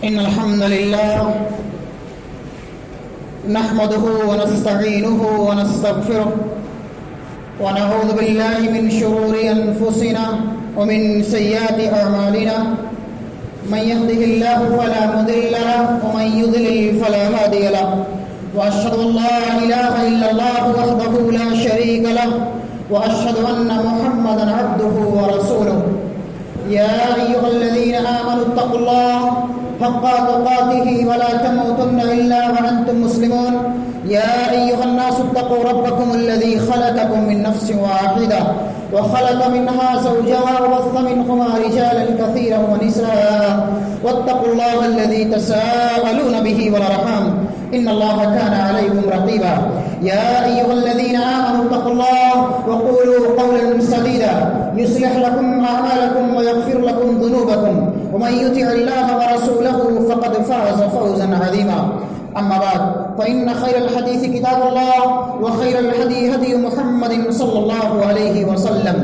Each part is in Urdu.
إن الحمد لله نحمده ونستعينه ونستغفره ونعوذ بالله من شرور أنفسنا ومن سيئات أعمالنا من يهده الله فلا مضل له ومن يضلل فلا هادي له وأشهد أن لا إله إلا الله وحده لا شريك له وأشهد أن محمدا عبده ورسوله يا أيها الذين آمنوا اتقوا الله حق تقاته ولا تموتن إلا وأنتم مسلمون يا أيها الناس اتقوا ربكم الذي خلقكم من نفس واحدة وخلق منها زوجها وبث منهما رجالا كثيرا ونساء واتقوا الله الذي تساءلون به والأرحام إن الله كان عليكم رقيبا يا أيها الذين آمنوا اتقوا الله وقولوا قولا سديدا يصلح لكم أعمالكم ويغفر لكم ذنوبكم ومن يطع الله ورسوله فقد فاز فوزا عظيما أما بعد فإن خير الحديث كتاب الله وخير الهدي هدي محمد صلى الله عليه وسلم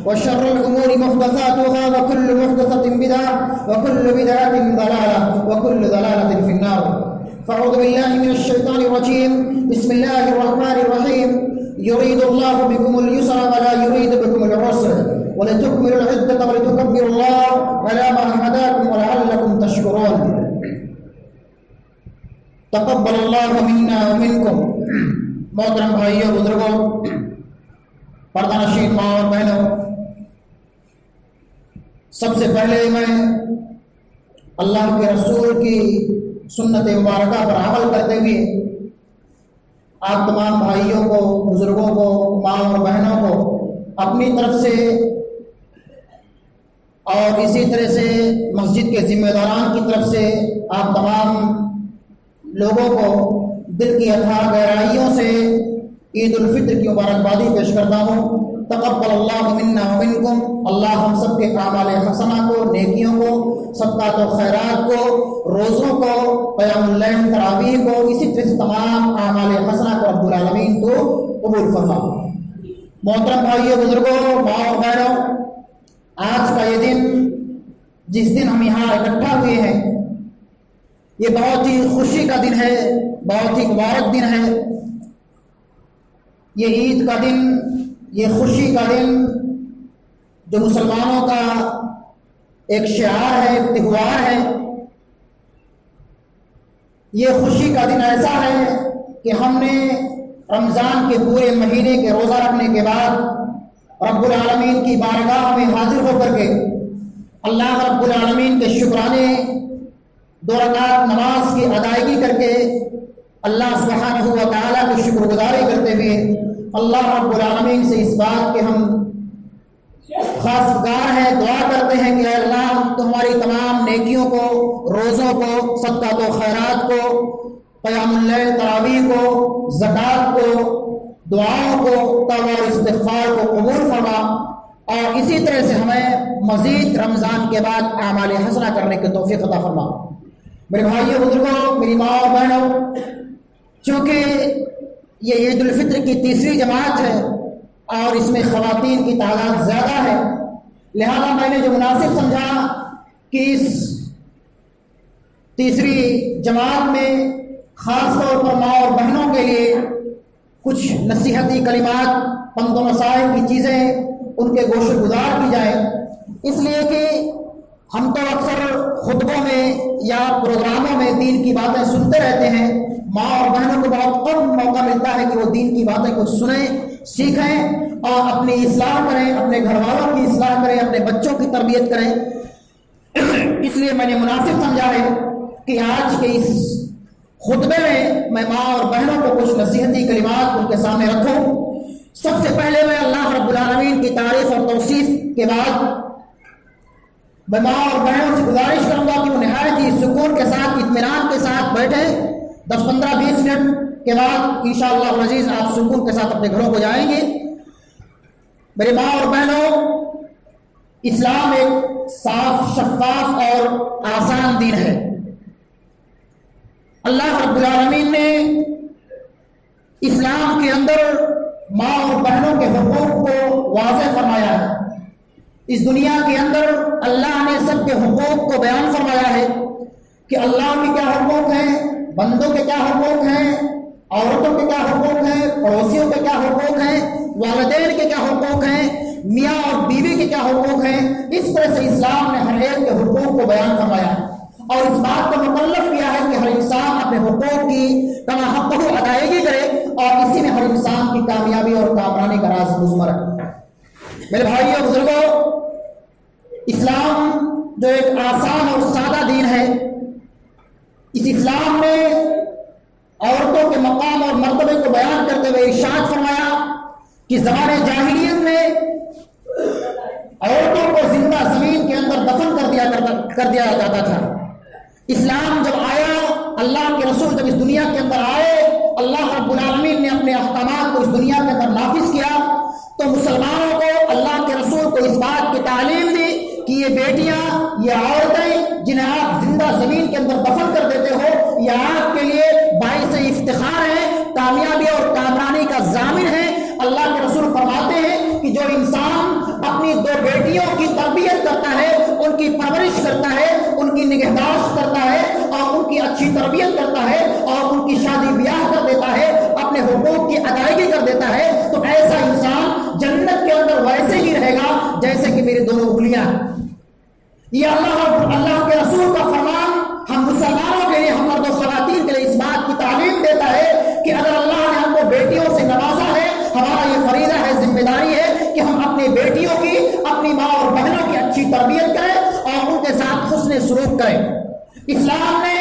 وشر الأمور محدثاتها وكل محدثة بدعة وكل بدعة ضلالة وكل ضلالة في النار فأعوذ بالله من الشيطان الرجيم بسم الله الرحمن الرحيم يريد الله بكم اليسر ولا يريد بكم العسر ولتكملوا العدة ولتكبروا الله على ما هداكم ولعلكم تشكرون تقبل اللہ منا ومنکم۔ محترم بھائیوں بزرگوں، پردہ نشین ماں اور بہنوں، سب سے پہلے میں اللہ کے رسول کی سنت مبارکہ پر عمل کرتے ہوئے آپ تمام بھائیوں کو، بزرگوں کو، ماں اور بہنوں کو اپنی طرف سے اور اسی طرح سے مسجد کے ذمہ داران کی طرف سے آپ تمام لوگوں کو دل کی اتھاہ گہرائیوں سے عید الفطر کی مبارکبادی پیش کرتا ہوں۔ تقبل اللہ منا ومنکم، اللہ ہم سب کے اعمال حسنہ کو، نیکیوں کو، صدقات و خیرات کو، روزوں کو، قیام اللیل، تراویح کو، اسی طرح سے تمام اعمال حسنہ کو رب العالمین کو قبول فرما۔ محترم بھائیوں بزرگوں، ماں اور بہنوں، آج کا یہ دن جس دن ہم یہاں اکٹھا ہوئے ہیں، یہ بہت ہی خوشی کا دن ہے، بہت ہی مبارک دن ہے۔ یہ عید کا دن، یہ خوشی کا دن جو مسلمانوں کا ایک شعار ہے، ایک تہوار ہے۔ یہ خوشی کا دن ایسا ہے کہ ہم نے رمضان کے پورے مہینے کے روزہ رکھنے کے بعد رب العالمین کی بارگاہ میں حاضر ہو کر کے اللہ رب العالمین کے شکرانے 2 رکعت نماز کی ادائیگی کر کے اللہ سبحانہ و تعالیٰ کی شکر گزاری کرتے ہوئے اللہ رب العالمین سے اس بات کے ہم خواستگار ہیں، دعا کرتے ہیں کہ اے اللہ تو ہماری تمام نیکیوں کو، روزوں کو، صدقات و خیرات کو، قیام اللیل، تراویح کو، زکوٰۃ کو، دعاؤں کو، توبہ اور استغفار کو قبول فرما، اور اسی طرح سے ہمیں مزید رمضان کے بعد اعمال حسنہ کرنے کی توفیق عطا فرما۔ میرے بھائیوں بزرگوں، میری ماں اور بہنوں، چونکہ یہ عید الفطر کی تیسری جماعت ہے اور اس میں خواتین کی تعداد زیادہ ہے، لہذا میں نے جو مناسب سمجھا کہ اس تیسری جماعت میں خاص طور پر ماں اور بہنوں کے لیے کچھ نصیحتی کلمات، پند و نصائح کی چیزیں ان کے گوش گزار کی جائیں، اس لیے کہ ہم تو اکثر خطبوں میں یا پروگراموں میں دین کی باتیں سنتے رہتے ہیں، ماں اور بہنوں کو بہت کم موقع ملتا ہے کہ وہ دین کی باتیں کچھ سنیں، سیکھیں اور اپنی اصلاح کریں، اپنے گھر والوں کی اصلاح کریں، اپنے بچوں کی تربیت کریں۔ اس لیے میں نے مناسب سمجھا ہے کہ آج کے اس خطبے میں ماں اور بہنوں کو کچھ نصیحتی کلمات ان کے سامنے رکھوں۔ سب سے پہلے میں اللہ رب العالمین کی تعریف اور توصیف کے بعد میں ماں اور بہنوں سے گزارش کروں گا کہ وہ نہایت ہی سکون کے ساتھ، اطمینان کے ساتھ بیٹھے، 10-15-20 منٹ کے بعد انشاءاللہ العزیز آپ سکون کے ساتھ اپنے گھروں کو جائیں گے۔ میرے ماں اور بہنوں، اسلام ایک صاف، شفاف اور آسان دین ہے۔ اللہ رب العالمین نے اسلام کے اندر ماں اور بہنوں کے حقوق کو واضح فرمایا ہے۔ اس دنیا کے اندر اللہ نے سب کے حقوق کو بیان فرمایا ہے، کہ اللہ کے کیا حقوق ہیں، بندوں کے کیا حقوق ہیں، عورتوں کے کیا حقوق ہیں، پڑوسیوں کے کیا حقوق ہیں، والدین کے کیا حقوق ہیں، میاں اور بیوی کے کیا حقوق ہیں۔ اس طرح سے اسلام نے ہر ایک کے حقوق کو بیان فرمایا اور اس بات کو مکلف کیا ہے کہ ہر انسان اپنے حقوق کی کما حق کو ادائیگی کرے، اور اسی میں ہر انسان کی کامیابی اور کامرانی کا راز مضمر ہے۔ میرے بھائیو اور بزرگوں، اسلام جو ایک آسان اور سادہ دین ہے، اس اسلام نے عورتوں کے مقام اور مرتبے کو بیان کرتے ہوئے ارشاد فرمایا کہ زمانے جاہلیت میں عورتوں کو زندہ زمین کے اندر دفن کر دیا جاتا تھا۔ اسلام جب آیا، اللہ کے رسول جب اس دنیا کے اندر آئے، اللہ رب العالمین نے اپنے احکامات کو اس دنیا کے اندر نافذ کیا، تو مسلمانوں کو اللہ کے رسول کو اس بات کی تعلیم دی کہ یہ بیٹیاں، یہ عورتیں جنہیں آپ زندہ زمین کے اندر دفن کر دیتے ہو، یہ آپ کے لیے باعث افتخار ہے، کامیابی اور کامرانی کا ضامن ہے۔ اللہ کے رسول فرماتے ہیں کہ جو انسان اپنی دو بیٹیوں کی تربیت کرتا ہے، ان کی پرورش کرتا ہے، ان کی نگہداشت کرتا ہے اور ان کی اچھی تربیت کرتا ہے اور ان کی شادی بیاہ کر دیتا ہے، اپنے حقوق کی ادائیگی کر دیتا ہے، تو ایسا انسان جنت کے اندر ویسے ہی رہے گا جیسے کہ میری دونوں انگلیاں۔ یہ اللہ کے رسول کا فرمان ہم مسلمانوں کے لیے، ہم مرد و خواتین کے لیے اس بات کی تعلیم دیتا ہے کہ اگر اللہ نے ہم کو بیٹیوں سے نوازا ہے، ہمارا یہ فریضہ ہے، ذمہ داری ہے کہ ہم اپنی بیٹیوں کی، اپنی ماں اور بہنوں کی اچھی تربیت کریں اور ان کے ساتھ حسن سلوک کریں۔ اسلام نے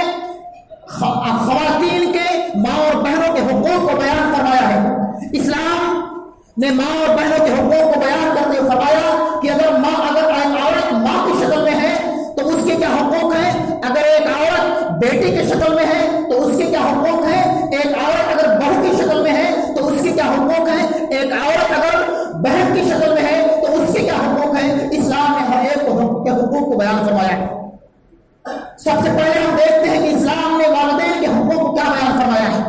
خواتین کے، ماں اور بہنوں کے حقوق کو بیان فرمایا ہے۔ اسلام نے ماں اور بہنوں کے حقوق کو بیان کرتے ہوئے فرمایا کہ اگر ایک عورت ماں کی شکل میں ہے تو اس کے کیا حقوق ہیں، اگر ایک عورت بیٹی کی شکل میں ہے تو اس کے کیا حقوق ہیں، ایک عورت اگر بہو کی شکل میں ہے تو اس کے کیا حقوق ہیں، ایک عورت اگر بہن کی شکل میں ہے تو اس کے کیا حقوق ہیں۔ اسلام نے ہر ایک کے حقوق کو بیان فرمایا ہے۔ سب سے پہلے ہم دیکھتے ہیں کہ اسلام نے والدین کے حقوق کو کیا بیان فرمایا ہے۔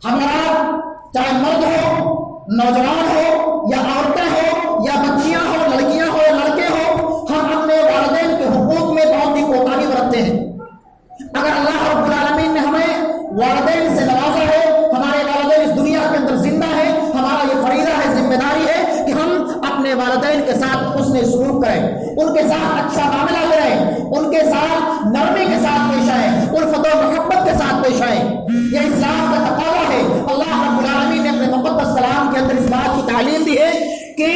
ہمارا چاہے مرد ہو، نوجوان ہو یا عورتیں ہو یا بچیاں ہو، لڑکیاں ہو یا لڑکے ہو، ہم اپنے والدین کے حقوق میں بہت ہی کوتاہی برتتے ہیں۔ اگر اللہ رب العالمین نے ہمیں والدین سے نوازا ہے، ہمارے والدین اس دنیا کے اندر زندہ ہے، ہمارا یہ فریضہ ہے، ذمہ داری ہے کہ ہم اپنے والدین کے ساتھ حسن سلوک کریں، ان کے ساتھ اچھا معاملہ کریں، ان کے ساتھ نرمی کے ساتھ پیش آئیں، الفت و محبت کے ساتھ پیش آئیں۔ یہ اسلام کا تقاضا ہے۔ اللہ رب العالمین نے اپنے مقدس کلام کے اندر اس بات کی تعلیم دی ہے کہ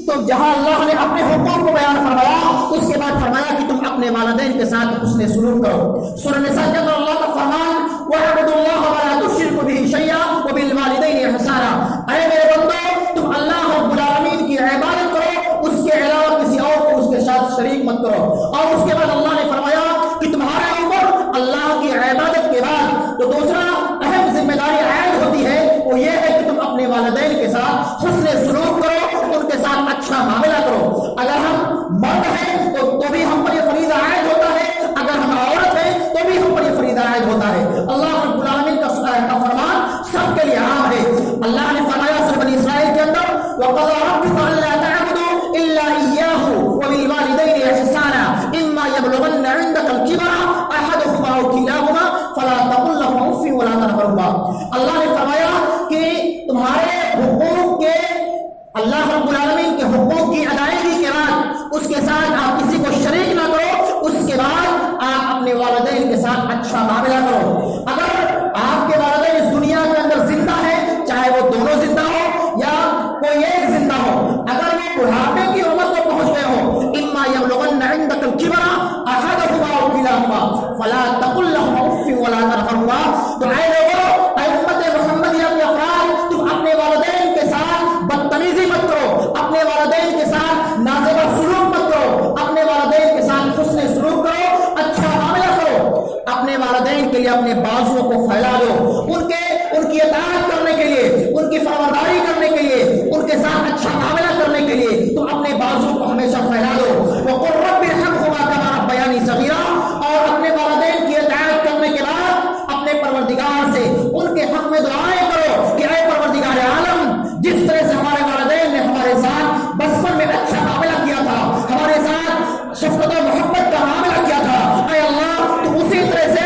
تو جہاں اللہ نے اپنے حقوق کو بیان فرمایا، اس کے بعد فرمایا کہ تم اپنے والدین کے ساتھ حسن سلوک کرو۔ سورہ نساء کے اندر اللہ کا فرمان وَاعْبُدُوا اللَّهَ وَلَا تُشْرِكُوا بِهِ شَيْئًا وَبِالْوَالِدَيْنِ إِحْسَانًا۔ اے میرے بندو، تم اللہ رب العالمین کی عبادت کرو، اس کے علاوہ کسی اور کو اس کے ساتھ شریک مت کرو۔ اور اس کے بعد اللہ نے فرمایا کہ تمہارے اوپر اللہ کی عبادت کے بعد جو دوسرا اہم ذمہ داری عائد ہوتی ہے وہ یہ ہے کہ تم اپنے والدین کے ساتھ حسن سلوک کرو، ان کے ساتھ اچھا معاملہ کرو۔ اگر ہم مرد ہیں تو بھی ہم پر یہ فریضہ عائد ہوتا ہے، اگر ہم عورت ہیں تو بھی ہم پر یہ فریضہ عائد ہوتا ہے۔ اللہ رب العالمین کا فرمان سب کے لیے عام ہے۔ اللہ نے فرمایا سورہ بنی اسرائیل کے اندر وَقَضَىٰ رَبُّكَ أَلَّا تَعْبُدُوا إِلَّا إِيَّاهُ وَبِالْوَالِدَيْنِ إِحْسَانًا إِمَّا يَبْلُغَنَّ عِندَكَ الْكِبَرَ أَحَدُهُمَا أَوْ كِلَاهُمَا فَلَا تَقُل لَّهُمَا أُفٍّ وَلَا تَنْهَرْهُمَا۔ اللہ نے فرمایا کہ تمہارے حقوق کے، اللہ رب العالمین کے حقوق کی ادائیگی کے بعد اس کے ساتھ آپ کسی کو شریک نہ کرو، اس کے بعد آپ اپنے والدین کے ساتھ اچھا معاملہ کرو۔ اگر آپ کے والدین اس دنیا کے اندر زندہ ہیں، چاہے وہ دونوں زندہ ہو یا کوئی ایک زندہ ہو، اگر وہ بڑھاپے کی عمر کو پہنچ گئے ہو، اما یبلغن عندک الکبر احدهما او کلاهما فلا تقل لهما اف ولا تنهرهما۔ تو اے لوگوں، اے امت محمدیہ کے افراد، تم اپنے والدین کے ساتھ بدتمیزی مت کرو، اپنے والدین کے ساتھ نازیبا سلوک مت کرو، اپنے والدین کے ساتھ حسن سلوک کرو، اچھا معاملہ کرو۔ اپنے والدین کے لیے اپنے بازوؤں کو پھیلا دو، ان کی اطاعت کرنے کے لیے، ان کی فرمانبرداری کرنے کے لیے، ان کے ساتھ اچھا معاملہ کرنے کے لیے تم اپنے بازو کو ہمیشہ پھیلا دو۔ وَقُلْ رَبِّ ارْحَمْهُمَا كَمَا رَبَّيَانِي صَغِيرًا، اور اپنے والدین کی اطاعت کرنے کے بعد اپنے پروردگار سے ان کے حق میں دعائیں کرو کہ اے پروردگار عالم، جس طرح سے ہمارے والدین نے ہمارے ساتھ بچپن میں اچھا معاملہ کیا تھا، ہمارے ساتھ شفقت و محبت کا معاملہ کیا تھا، اے اللہ تو اسی طرح سے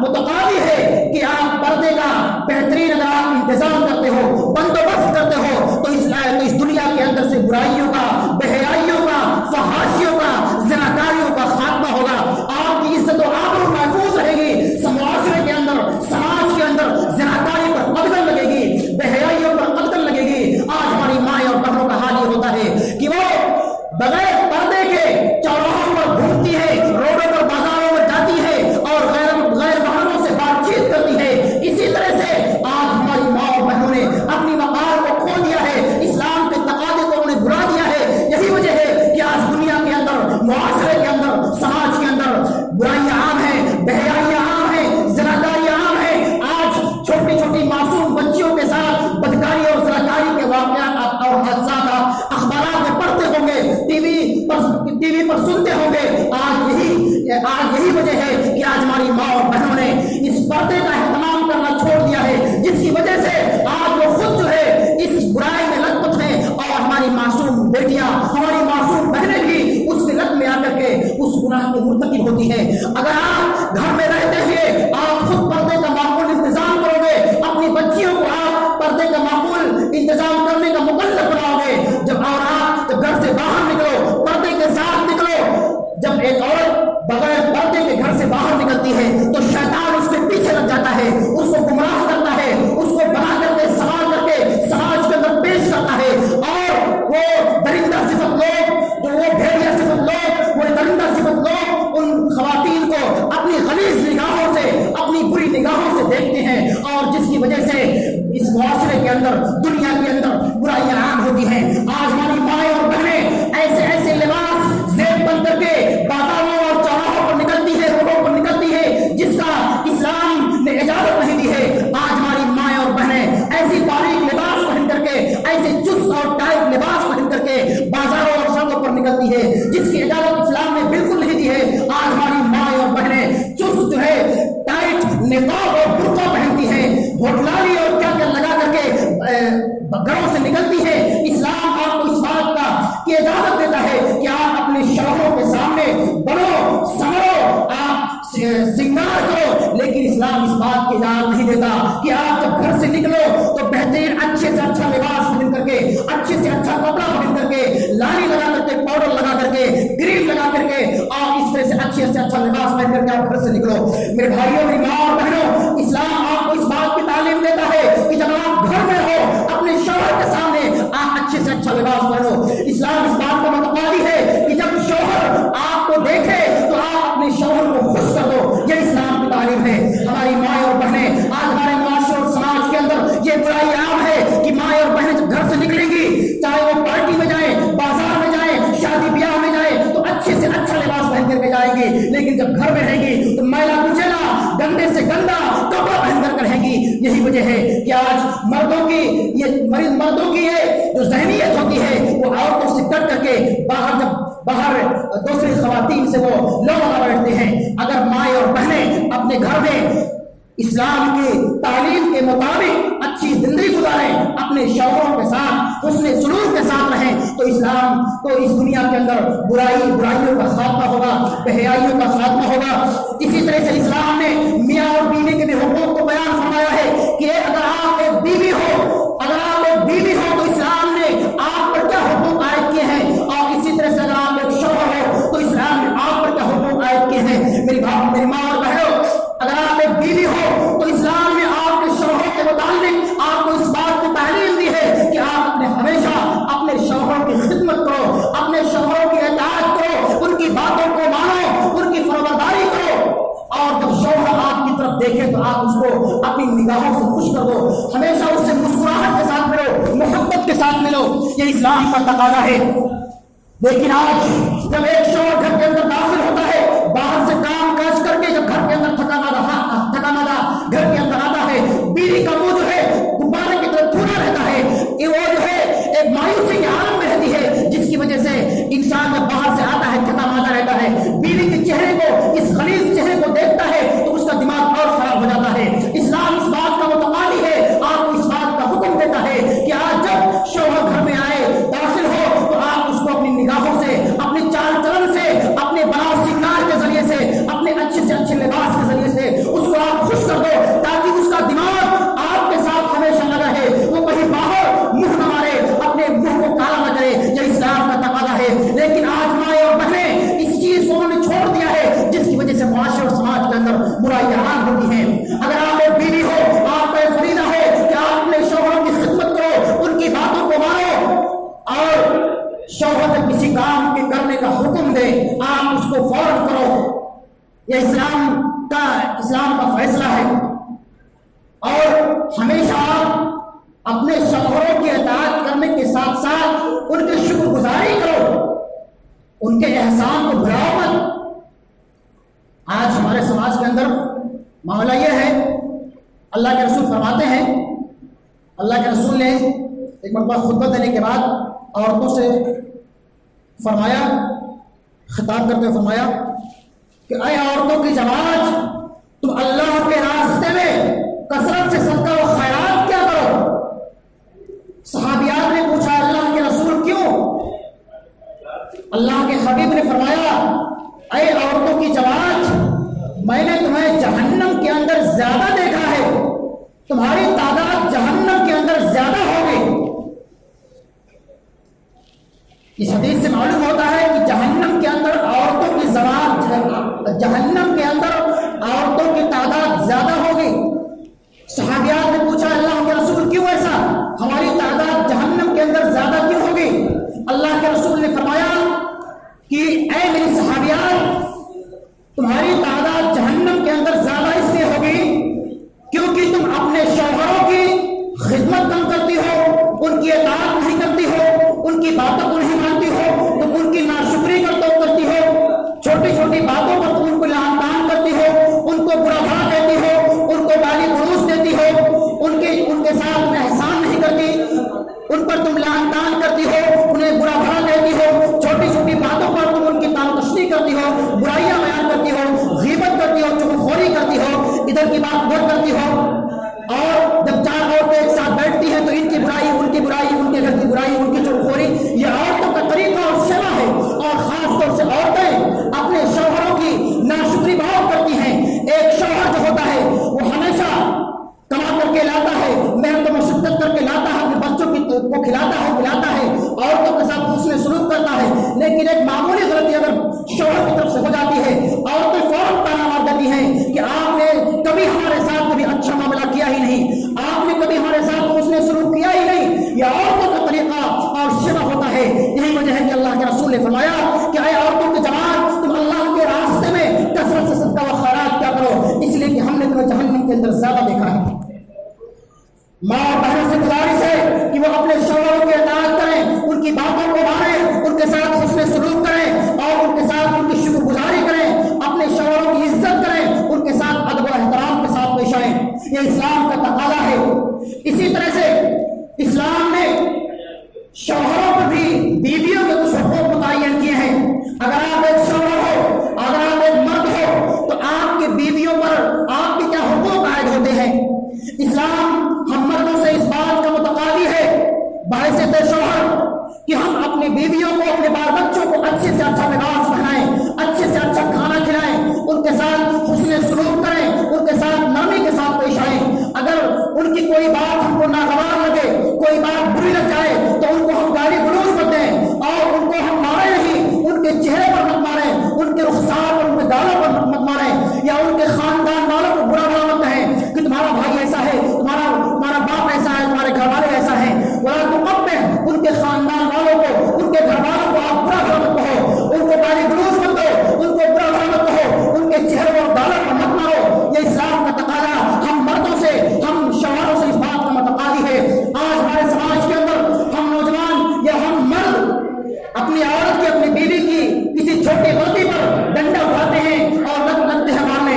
متقاضی ہے کہ آپ پردے کا بہترین اگر آپ انتظام کرتے ہو، بندوبست کرتے ہو، تو اس دنیا کے اندر سے برائیوں کا، بے حیائیوں کا، فحاشیوں کا، زناکاریوں کا خاتمہ ہوگا۔ آپ کی عزت و آبرو محفوظ رہے گی، معاشرے کے اندر، سماج کے اندر زناکاری پر قدغن لگے گی، بے حیائیوں پر قدغن لگے گی۔ آج ہماری مائیں اور بہنوں کا حال یہ ہوتا ہے کہ وہ بغیر پردے کے چوراہوں پر گھومتی ہے، روڈوں پر، بازاروں میں جاتی ہے اور غیر بہنوں سے بات چیت کرتی ہے۔ اسی طرح سے آج ہماری ماں اور بہنوں نے اپنی وقار کو کھو دیا ہے، اسلام کے تقاضے کو انہیں بلا دیا ہے۔ یہی وجہ ہے کہ آج دنیا کے اندر، معاشرے کے اندر، سماج کے اندر برائیاں عام ہیں، بے حیائیاں عام ہیں، زناکاریاں عام ہیں۔ آج چھوٹی چھوٹی معصوم بچیوں کے ساتھ بدکاری اور زناکاری کے واقعات اور حادثات آپ اخبارات میں پڑھتے ہوں گے، ٹی وی پر سنتے ہوں گے۔ آج یہی وجہ ہے کہ آج ہماری ماں اور بہنوں نے اس پردے کا اہتمام کرنا چھوڑ دیا ہے، جس کی وجہ سے آج وہ خود جو ہے اس برائی میں لت پت ہیں، اور ہماری معصوم بیٹیاں، ہماری معصوم بہنیں بھی اس کے لت میں آ کر کے اس گناہ کے مرتکب ہوتی ہیں۔ اگر آپ گھر میں رہتے ہوئے آپ خود پردے کا معقول انتظام کرو گے، اپنی بچیوں کو آپ پردے کا معقول انتظام کرنے کا مکلف بناؤ گے، جب گھر سے باہر نکلو پردے کے ساتھ نکلو۔ جب ایک عورت بغیر پردے کے گھر سے باہر نکلتی ہے تو شیطان اس کے پیچھے لگ جاتا ہے، اس کو گمراہ کرتا ہے، اس کو بنا کر کے سوار کر کے سماج کے اندر پیش کرتا ہے، اور وہ درندہ صفت لوگ، جو وہ بھیڑیا صفت لوگ، وہ درندہ صفت لوگ ان خواتین کو اپنی غلیظ نگاہوں سے، اپنی بری نگاہوں سے دیکھتے ہیں، اور جس کی وجہ سے اس معاشرے کے اندر، دنیا کے اندر برائیاں عام ہوتی ہیں۔ آج ہماری مائیں اور بہنیں ایسے ایسے لباس زیب بن کر کے بازاروں اور چوراہوں پر نکلتی ہے، روڈوں پر نکلتی ہے، جس کا اسلام نے اجازت نہیں دی ہے۔ آج ہماری مائیں اور بہنیں ایسی باریک لباس پہن کر کے، ایسے چست اور ٹائٹ لباس پہن کر کے بازاروں اور سڑکوں پر نکلتی ہے، جس کی اجازت اسلام نے بالکل نہیں دی ہے۔ آج ہماری مائیں اور بہنیں چست جو ہے ٹائٹ نقاب اور برقع پہنتی ہیں، ہوٹلالی اور کیا کیا لگا کر کے گھروں سے نکلتی ہے۔ اسلام آپ کو اس بات کا کی اجازت دیتا ہے کہ آپ اپنے شوہروں کے سامنے بڑھو، سنورو، آپ سنگار کرو، لیکن اسلام اس بات کی اجازت نہیں دیتا کہ آپ جب گھر سے نکلو تو بہترین اچھے سے اچھا لباس پہن کر کے، اچھے سے اچھا کپڑا پہن کر کے، لالی لگا کر کے، پاؤڈر لگا کر کے، کریم لگا کر کے، آپ اس طرح سے اچھے سے اچھا لباس پہن کر کے آپ گھر سے نکلو۔ میرے بھائیوں، میری ماں اور بہنوں، اسلام آپ کو اس بات کی تعلیم دیتا ہے کہ جب آپ گھر میں ہو، اپنے شوہر کے سامنے آپ اچھے سے اچھا لباس پہنو۔ اسلام اس بات کا متقاضی ہے کہ جب شوہر آپ کو دیکھے تو آپ اپنے شوہر کو خوش کر دو۔ یہ اسلام کی تعلیم ہے۔ ہماری مائیں اور بہنیں، آج ہمارے معاشرے اور سماج کے اندر یہ برائی عام ہے کہ مائیں اور بہنیں جب گھر سے نکلیں گی، چاہے وہ پارٹی میں جائیں، بازار میں جائیں، شادی بیاہ میں جائیں، تو اچھے سے اچھا لباس پہن کر کے جائیں گی، لیکن جب گھر میں رہیں گی تو میلا کچیلا، گندے سے گندا کپڑا پہن کر رہیں گی۔ یہی وجہ ہے کہ آج مردوں کی یہ جو ذہنیت ہوتی ہے وہ عورتوں سے کٹ کر کے باہر دوسری خواتین سے وہ لوگ لگا بیٹھتے ہیں۔ اگر مائیں اور بہنیں اپنے گھر میں اسلام کی تعلیم کے مطابق اچھی زندگی گزاریں، اپنے شوہروں کے ساتھ حسن سلوک کے ساتھ رہیں، تو اسلام کو اس دنیا کے اندر برائیوں کا خاتمہ ہوگا، بے حیائیوں کا خاتمہ ہوگا۔ اسی طرح سے اسلام نے میاں اور بیوی کے بھی حقوق کو بیان فرمایا ہے کہ اگر آپ ایک بیوی ہو تو اسلام نے آپ پر کیا حقوق عائد کیے ہیں، اور اسی طرح سے اگر آپ ایک شوہر ہو تو اسلام نے آپ پر کیا حقوق عائد کیے ہیں۔ میری ماں اور بہنوں، اگر آپ ایک بیوی ہو تو اسلام نے آپ کے شوہر کے متعلق آپ کو اس بات کی تعلیم دی ہے کہ آپ ہمیشہ اپنے شوہروں کی خدمت کرو، اپنے شوہروں کی اطاعت کرو، ان کی باتوں کو مانو، ان کی فرمانبرداری کرو، اور جب شوہر آپ کی طرف دیکھے تو آپ اس کو اپنی نگاہوں سے خوش کر دو، ہمیشہ اس سے مسکراہٹ کے ساتھ ملو، محبت کے ساتھ ملو۔ یہ اسلام کا تقاضا ہے۔ لیکن آج جب ایک شوہر گھر کے اندر داخل ہوتا ہے، باہر سے کام کاج کر کے جب گھر کے اندر تھکا مادا گھر کے اندر آتا ہے، بیوی کا منہ جو ہے غبارے کی طرح پھولا رہتا ہے، وہ جو ہے ایک مایوسی کے عالم میں رہتی ہے، جس کی وجہ سے انسان جب باہر سے آتا ہے تھکا مادا رہتا ہے، بیوی کے چہرے کو، اس غلیظ چہرے کو دیکھتا ہے تو اس کا دماغ اور خراب ہو جاتا ہے۔ اسلام اس بات کا متقاضی ہے، آپ کو اس بات کا حکم دیتا ہے کہ آج جب شوہر گھر میں آئے، داخل ہو، تو آپ اس کو اپنی نگاہوں سے، اپنے چال چلن سے، اپنے بناؤ سنگار کے ذریعے سے، اپنے اچھے سے اسلام کا فیصلہ ہے، اور ہمیشہ اپنے شوہروں کی اطاعت کرنے کے ساتھ ساتھ ان کی شکر گزاری کرو، ان کے احسان کو بھلاؤ مت۔ آج ہمارے سماج کے اندر معاملہ یہ ہے، اللہ کے رسول فرماتے ہیں، اللہ کے رسول نے ایک مرتبہ خطبہ دینے کے بعد عورتوں سے فرمایا، خطاب کرتے ہوئے فرمایا کہ اے عورتوں کی جماعت، تم اللہ کے راستے میں کثرت سے صدقہ و خیرات کیا کرو۔ صحابیات نے پوچھا اللہ کے رسول کیوں؟ اللہ کے حبیب نے فرمایا اے عورتوں کی جماعت، میں نے تمہیں جہنم کے اندر زیادہ دیکھا ہے، تمہاری تعداد جہنم کے اندر زیادہ ہوگی۔ اس حدیث سے معلوم ہوتا ہے کہ جہنم کے اندر عورتوں کی جہنم کے اندر عورتوں کی تعداد زیادہ ہوگی۔ صحابیات نے پوچھا اللہ کے رسول کیوں ایسا، ہماری تعداد جہنم کے اندر زیادہ کیوں ہوگی؟ اللہ کے رسول نے فرمایا کہ اے میری صحابیات، تمہاری تعداد جہنم کے اندر زیادہ اس لیے ہوگی کیونکہ تم اپنے شوہروں کی خدمت کم کرتی ہو، ان کی اطاعت نہیں کرتی ہو، ان کی باتوں کو نہیں مانتی ہو، تم ان کی ناشکری کرتی ہو، چھوٹی چھوٹی باتوں پر تم ان کو لعن طعن کرتی ہو، ان کو برا بھلا کہتی ہو، ان کو گالی گلوچ دیتی ہو، ان کے ساتھ احسان نہیں کرتی، ان پر تم لعن طعن کرتی ہو، انہیں برا بھلا کہتی ہو، چھوٹی چھوٹی باتوں پر تم ان کی تعریف تشریح کرتی ہو، برائیاں بیان کرتی ہو، غیبت کرتی ہو، چغلخوری کرتی ہو، ادھر کی بات ادھر کرتی ہو، اور جب چار عورتیں ایک ساتھ بیٹھتی ہیں تو ان کی برائی، ان کی برائی، ان کے گھر کی برائی، ان کی چغلخوری، یہ عورتوں کا طریقہ اور سیوا ہے۔ اور خاص طور سے عورتیں اپنے شوہروں کی ناشکری بہت کرتی ہیں۔ ایک شوہر جو ہوتا ہے وہ ہمیشہ کما کر کے لاتا ہے، محنت و مشقت کر کے لاتا ہے، اپنے بچوں کو کھلاتا ہے پلاتا ہے، عورتوں کے ساتھ حسن سلوک کرتا ہے، لیکن ایک معمولی غلطی اگر شوہر کی طرف سے ہو جاتی ہے، عورتیں فوراً تانا مار دیتی ہیں کہ آپ نے کبھی ہمارے ساتھ کبھی اچھا معاملہ کیا ہی نہیں، آپ نے کبھی ہمارے ساتھ حسن سلوک کیا ہی نہیں۔ یہ عورتوں کا طریقہ اور شیوا ہوتا ہے۔ یہی وجہ ہے کہ اللہ کے رسول نے فرمایا کہ اے عورتوں کی جماعت، تم اللہ کے راستے میں کثرت سے صدقہ و خیرات کیا کرو، اس لیے کہ ہم نے تمہیں جہنم کے اندر زیادہ دیکھا ہے۔ ماں اور بہنوں سے گزارش ہے کہ وہ اپنے شوہروں کی اطاعت کریں، ان کی باتوں کو مانیں، ان کے ساتھ حسن سلوک کریں، اور ان کے ساتھ ان کی شکر گزاری کریں، اپنے شوہروں کی عزت کریں، ان کے ساتھ ادب و احترام کے ساتھ پیش آئیں۔ یہ اسلام کا تقاضا ہے۔ اسی طرح سے اسلام نے شوہروں پر بھی بیویوں کے کچھ حقوق متعین کیے ہیں۔ اگر آپ ایک شوہر ہو، اگر آپ ایک مرد ہو، تو آپ کی بیویوں پر آپ کے کیا حقوق عائد ہوتے ہیں؟ اسلام ہم مردوں سے اس بات کا متقاضی ہے بحیثیت شوہر کہ ہم اپنی بیویوں کو، اپنے بال بچوں کو اچھے سے اچھا لباس پہنائیں، اچھے سے اچھا کھانا کھلائیں، ان کے ساتھ حسن سلوک کریں، ان کے ساتھ نرمی کے ساتھ پیش آئیں۔ اگر ان کی کوئی بات ہم کو ناگوار لگے، کوئی بات بری لگ جائے تو ان کو ہم گالی گلوچ مت دیں، اور ان کو ہم مارے نہیں، ان کے چہرے پر مت ماریں، ان کے رخسار پر، ان کے گالوں پر مت ماریں، یا ان کے خاندان والوں کو برا بھلا مت کہیں کہ تمہارا بھائی ایسا ہے، تمہارا باپ ایسا ہے، تمہارے گھر والے ایسا ہیں، ولا تقبح، ان کے خاندان والوں کو، ان کے گھر والوں کو آپ برا بھلا مت کہو، ان کو گالی گلوچ مت دو، ان کو برا بھلا مت کہو، ان کے چہرے اور گالوں پر مت مارو۔ یہ اسلام کا تقاضا ہم مردوں سے، ہم شوہروں سے اس بات کا متقاضی ہے۔ آج ہمارے سماج کے اندر ہم نوجوان یا ہم مرد اپنی عورت کی، اپنی بیوی کی کسی چھوٹی غلطی پر ڈنڈا اٹھاتے ہیں اور لگتے ہیں مارنے،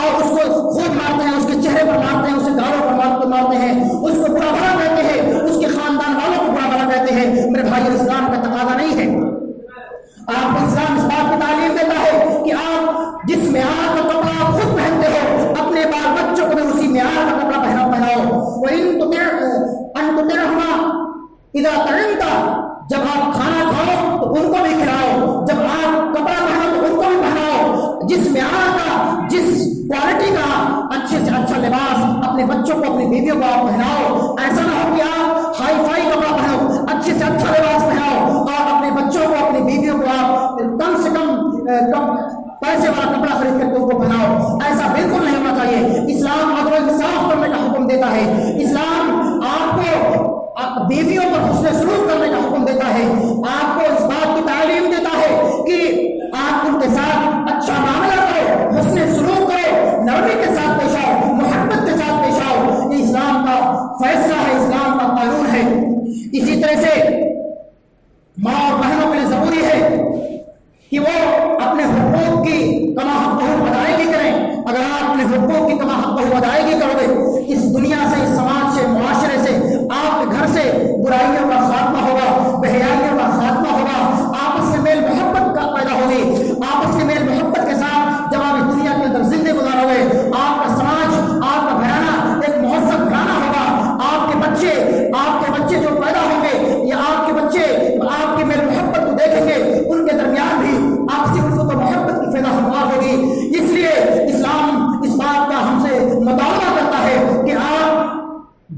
اور اس کو خوب مارتے ہیں، اس کے چہرے پر مارتے ہیں، اسے گالوں پر مارتے ہیں، اس کو برا بھلا کہتے ہیں، اس کے خاندان والوں کو برا بھلا کہتے ہیں۔ میرے بھائی، اسلام کا تقاضا نہیں ہے۔ آپ کو اسلام اس بات کی تعلیم دیتا ہے کہ آپ جس معیار کا کپڑا آپ خود پہنتے ہو، اپنے بال بچوں کو بھی اسی معیار کا کپڑا پہناؤ۔ وَإِن تُطِعْهُمَا إِذَا طَعِمْتَ، جب آپ کھانا کھاؤ تو ان کو بھی کھلاؤ، جب آپ کپڑا پہنو تو ان کو بھی پہناؤ۔ جس معیار کا، جس کوالٹی کا اچھے سے اچھا لباس اپنے بچوں کو، اپنی بیویوں کو آپ پہناؤ۔ ایسا نہ ہو کہ آپ ہائی فائی کپڑا پہنو، اچھے سے اچھا لباس پہناؤ، اور اپنے بچوں کو، اپنی بیویوں کو آپ کم سے کم پیسے والا کپڑا خرید کر کے ان کو پہناؤ۔ ایسا بالکل نہیں ہونا چاہیے۔ اسلام عدل و انصاف کرنے کا حکم دیتا ہے۔ اسلام آپ کو بیویوں پر حسن سلوک کرنے کا حکم دیتا ہے، آپ کو اس بات کی تعلیم دیتا ہے کہ آپ ان کے ساتھ اچھا معاملہ کرو، حسن سلوک اپنے حقوق کی کما حق ادائیگی کرو گے، اس دنیا سے، اس سماج سے، معاشرے سے، آپ کے گھر سے برائیوں کا خاتمہ ہوگا، بے حیائیوں کا خاتمہ ہوگا، آپس میں میل محبت کا پیدا ہوگی، آپس میں میل محبت کے ساتھ جب آپ اس دنیا کے اندر زندگی گزارو گے، آپ کا سماج، آپ کا گھرانہ ایک مہذب گھرانہ ہوگا، آپ کے بچے جو پیدا ہوں گے یا آپ کے بچے آپ کے میل محبت کو دیکھیں گے، ان کے درمیان بھی آپسی الفت و محبت کی فضا ہموار ہوگی۔ اس لیے اسلام اس بات کا ہم سے مطالبہ کرتا ہے کہ آپ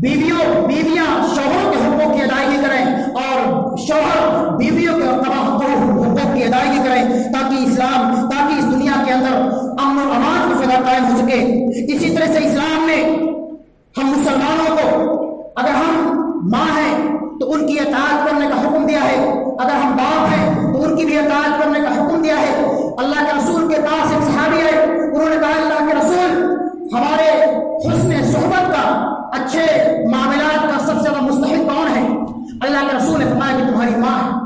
بیویاں شوہروں کے حقوق کی ادائیگی کریں اور شوہر بیویوں کے حقوق کی ادائیگی کریں، تاکہ اس دنیا کے اندر امن و امان کی فضا قائم ہو سکے۔ اسی طرح سے اسلام نے ہم مسلمانوں کو، اگر ہم ماں ہیں تو ان کی اطاعت کرنے کا حکم دیا ہے، اگر ہم باپ ہیں تو ان کی بھی اطاعت کرنے کا حکم دیا ہے۔ اللہ کے رسول کے پاس ایک صحابی ہے، انہوں نے کہا اللہ کے رسول، ہمارے حسن صحبت کا، اچھے معاملات کا سب سے زیادہ مستحق کون ہے؟ اللہ کے رسول نے فرمایا کہ تمہاری ماں ہے۔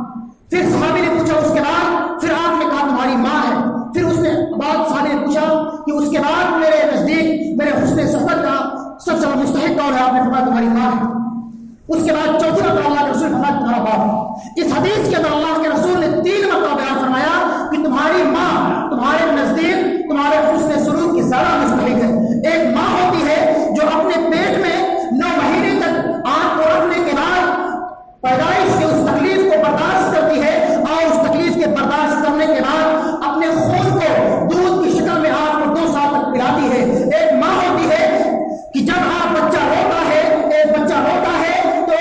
پھر صحابی نے پوچھا اس کے بعد، پھر آپ نے کہا تمہاری ماں ہے۔ پھر اس نے بعد صحابی نے پوچھا کہ اس کے بعد میرے نزدیک میرے حسن صحبت کا سب سے زیادہ مستحق کون ہے؟ آپ نے فرمایا تمہاری ماں ہے۔ اس کے بعد چوتھی مرتبہ اللہ کے رسول نے فرمایا تمہارا باپ۔ اس حدیث کے اندر اللہ کے رسول نے 3 مرتبہ بیان فرمایا کہ تمہاری ماں تمہارے نزدیک تمہارے حسن سلوک کی زیادہ مستحق ہے۔ ایک ماں ہوتی ہے جو اپنے پیٹ میں 9 مہینے تک آنکھ کو رکھنے کے بعد پیدائش کے اس تکلیف کو برداشت کرتی ہے، اور اس تکلیف کے برداشت کرنے کے بعد اپنے خون کو دودھ کی شکل میں آپ کو 2 سال تک پلاتی ہے۔ ایک ماں ہوتی ہے کہ جب آپ بچہ روتا ہے، ایک بچہ روتا ہے تو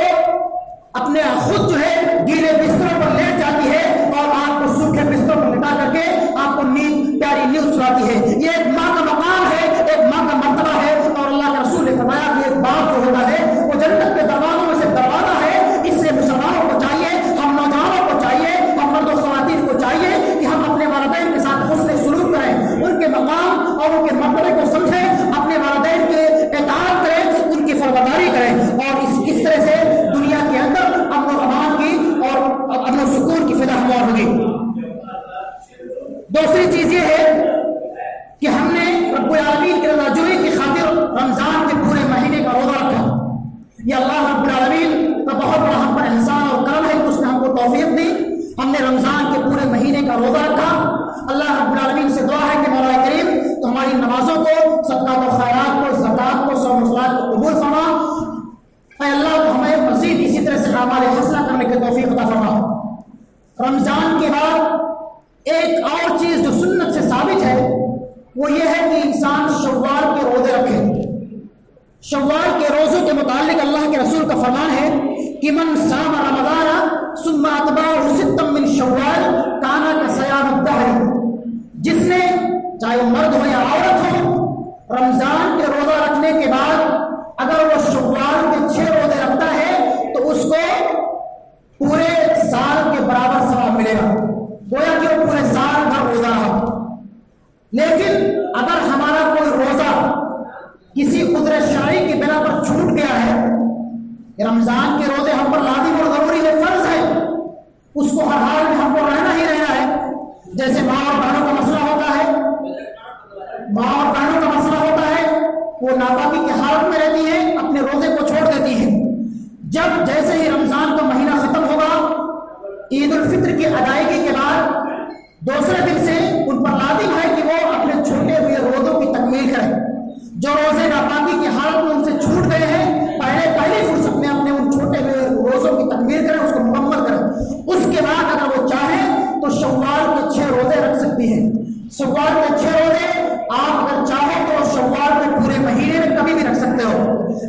اپنے خود جو ہے گیلے بستروں پر لیٹ جاتی ہے اور آپ کو سوکھے بستروں پر لٹا کر کے آپ کو نیند، پیاری نیند سناتی ہے۔ یہ ایک ماں کا مقام ہے، ایک ماں کا مرتبہ ہے، اور اللہ کے رسول نے فرمایا کہ ایک باپ جو ہوتا ہے وہ جنت کے دروازوں میں سے دروازہ ہے۔ اس لیے مسلمانوں کو چاہیے، ہم نوجوانوں کو چاہیے، ہم مرد و خواتین کو چاہیے کہ ہم اپنے والدین کے ساتھ حسن سلوک کریں، ان کے مقام اور ان کے مرتبے کو سمجھیں، اپنے والدین کے اطاعت کریں، ان کی فرمانبرداری کریں، اور اس طرح سے دنیا کے اندر امن و امان کی اور امن و سکون کی فضا ہموار ہوگی۔ دوسری چیز یہ ہے کہ ہم نے رب العالمین کی رضاجوئی کی خاطر رمضان کے پورے مہینے کا روزہ رکھا۔ یہ اللہ رب العالمین کا بہت بڑا ہم پر احسان اور کرم ہے کہ اس نے ہم کو توفیق دی، ہم نے رمضان کے پورے مہینے کا روزہ رکھا۔ اللہ رب العالمین سے دعا ہے کہ مولا کریم تو ہماری نمازوں کو، صدقات و خیرات کو، زکات کو، صوم و صلات کو قبول فرما۔ اے اللہ تو ہمیں مزید اسی طرح سے اعمال حسنہ کرنے کی توفیق عطا فرما۔ رمضان کے بعد ایک اور چیز جو سنت سے ثابت ہے وہ یہ ہے کہ انسان شوال کے روزے رکھے۔ شوال کے روزوں کے متعلق اللہ کے رسول کا فرمان ہے کہ من صام رمضان ثم اتبعه ستا من شوال کانا کصیام الدہر، جس نے، چاہے وہ مرد ہو یا عورت ہو، رمضان کے روزہ رکھنے کے بعد اگر وہ شوال کے 6 روزے رکھتا ہے تو اس کو پورے سال کے برابر ثواب ملے گا، گویا کہ وہ پورے سال بھر روزہ رہا۔ لیکن اگر ہمارا کوئی روزہ کسی عذر شرعی کی بنا پر چھوٹ گیا ہے، رمضان کے روزے ہم پر لازم اور ضروری ہے، فرض ہے، اس کو ہر حال میں ہم کو رہنا ہی رہنا ہے۔ جیسے ماں اور بہنوں کا مسئلہ ہوتا ہے، ماں اور بہنوں کا مسئلہ ہوتا ہے، وہ ناپاکی کی حالت میں رہتی ہے، اپنے روزے کو چھوڑ دیتی ہے۔ جب جیسے ہی رمضان کا مہینہ ختم ہوگا، عید الفطر کی ادائیگی کے بعد دوسرے دن سے ان پر لازم ہے کہ وہ اپنے چھوٹے ہوئے روزوں کی تکمیل کریں۔ جو روزے ناپاکی کی حالت میں ان سے چھوٹ گئے ہیں، پہلی فرصت میں اپنے ان چھوٹے ہوئے روزوں کی تکمیل کریں، اس کو مکمل کریں۔ اس کے بعد اگر وہ چاہیں تو شوال کے 6 روزے رکھ سکتی ہیں۔ شوال کے 6 روزے آپ اگر چاہو تو شوال کے پورے مہینے میں کبھی بھی رکھ سکتے ہو،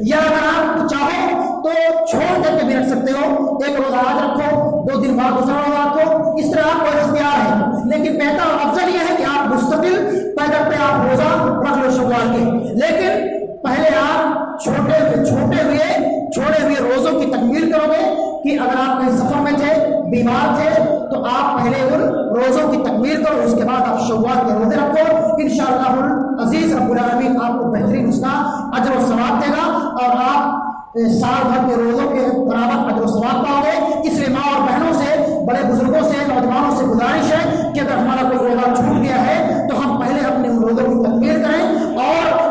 یا اگر آپ چاہو تو چھوڑ کر کے بھی رکھ سکتے ہو، ایک روزہ آج رکھو، 2 دن بعد دوسرا روزہ رکھو، اس طرح آپ کو اختیار ہے۔ لیکن بہتر اور افضل یہ ہے کہ آپ مستقل پیدل پہ آپ روزہ رکھ لو شوال کے، لیکن پہلے آپ چھوڑے ہوئے روزوں کی تکمیل کرو گے کہ اگر آپ کہیں سفر میں تھے، بیمار تھے، تو آپ پہلے ان روزوں کی تکمیل کرو، اس کے بعد آپ شوال کے روزے رکھو۔ انشاءاللہ العزیز رب العالمین آپ کو بہترین اس کا اجر و ثواب دے گا، اور آپ سال بھر کے روزوں کے برابر اجر و ثواب پاؤ گے۔ اس لیے ماں اور بہنوں سے، بڑے بزرگوں سے، نوجوانوں سے گزارش ہے کہ اگر ہمارا کوئی روزہ چھوٹ گیا ہے تو ہم پہلے اپنے ان روزوں کی تکمیل کریں، اور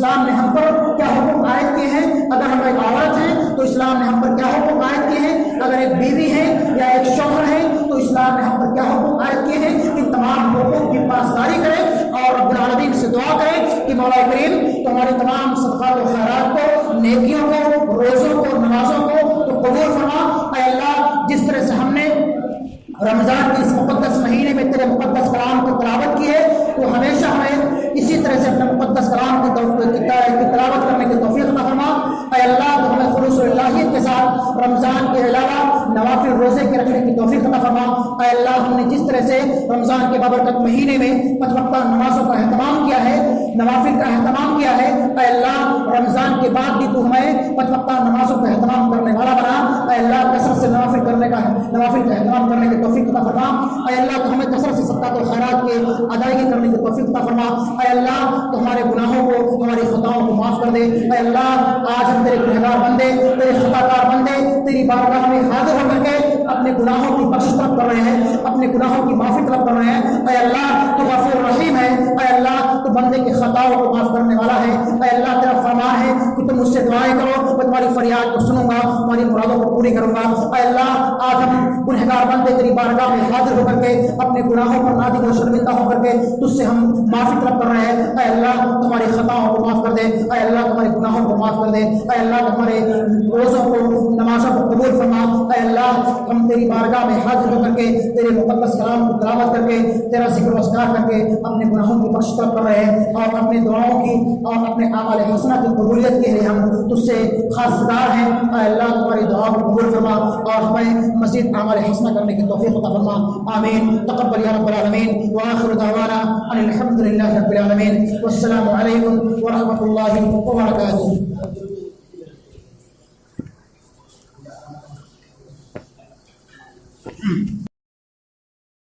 اسلام نے ہم پر کیا حکم عائد کیے ہیں، اگر ہم ایک عورت ہیں تو اسلام نے ہم پر کیا حکم عائد کیے ہیں، اگر ایک بیوی ہے یا ایک شوہر ہے تو اسلام نے ہم پر کیا حکم عائد کیے ہیں، ان تمام حقوق کی پاسداری کریں اور رب العالمین سے دعا کریں کہ مولا کریم تمہاری تمام صدقات و خیرات کو، نیکیوں کو، روزوں کو، نمازوں کو تو قبول فرما۔ اے اللہ، جس طرح سے ہم نے رمضان کے اس مقدس مہینے میں تیرے مقدس کلام کی تلاوت کی ہے تو ہمیشہ ہمیں اسی طرح سے اپنے مقدس کلام کی تلاوت کرنے کی توفیق عطا فرما۔ اے اللہ، تو ہمیں خلوص و الہیت کے ساتھ رمضان کے علاوہ نوافل روزے کے رکھنے کی توفیق عطا فرما۔ اے اللہ، ہم نے جس طرح سے رمضان کے بابرکت مہینے میں 5 وقتہ نمازوں کا اہتمام کیا ہے، نوافل کا اہتمام کیا ہے، اے اللہ رمضان کے بعد بھی تو ہمیں 5 وقتہ نمازوں کا اہتمام کرنے والا بنا۔ اے اللہ، کثرت سے نوافل کا اہتمام کرنے کی توفیق عطا فرما۔ اے اللہ، تو ہمیں کثرت سے صدقات و خیرات کی ادائیگی کرنے کی توفیق عطا فرما۔ اے اللہ، تو ہمارے گناہوں کو، ہماری خطاؤں کو معاف کر دے۔ اے اللہ، آج ہم تیرے گنہگار بندے، تیرے خطا کار بندے تیری بارگاہ میں حاضر ہو کر کے اپنے گناہوں کی بخشش طلب کر رہے ہیں، اپنے گناہوں کی معافی طلب کر رہے ہیں۔ اے اللہ، تو غفور رحیم ہے۔ اے اللہ، تو بندے کے خطاؤں کو معاف کرنے والا ہے۔ اے اللہ، تیرا فرمان ہے کہ تم مجھ سے دعائیں کرو، میں تمہاری فریاد کو سنوں گا، تمہاری مرادوں کو پوری کروں گا۔ اے اللہ، آج ہم گنہگار بندے تیری بارگاہ میں حاضر ہو کر کے اپنے گناہوں پر نادم و شرمندہ ہو کر کے تجھ سے ہم معافی طلب کر رہے ہیں۔ اے اللہ، تمہاری خطاؤں کو معاف کر دے۔ اے اللہ، تمہارے گناہوں کو معاف کر دے۔ اے اللہ، تمہارے روزوں کو، نمازوں کو قبول فرما۔ اے اللہ، ہم تیری بارگاہ میں حاضر ہو کر کے تیرے مقدس کلام کو تلاوت کر کے تیرا ذکر و اذکار کر کے اپنے گناہوں کی بخشش طلب کر رہے ہیں اور اپنے دعاؤں کی اور اپنے اعمال حسنہ کی قبولیت کے لیے ہم تجھ سے خاص گزار ہیں۔ اے اللہ، تمہاری دعاؤں کو قبول فرما اور ہمیں مزید اعمال حسنہ کرنے کی توفیق عطا فرما۔ آمین۔ تقبل یا رب العالمین۔ وآخر دعوانا ان الحمد للہ رب العالمین۔ والسلام علیکم ورحمۃ اللہ وبرکاتہ۔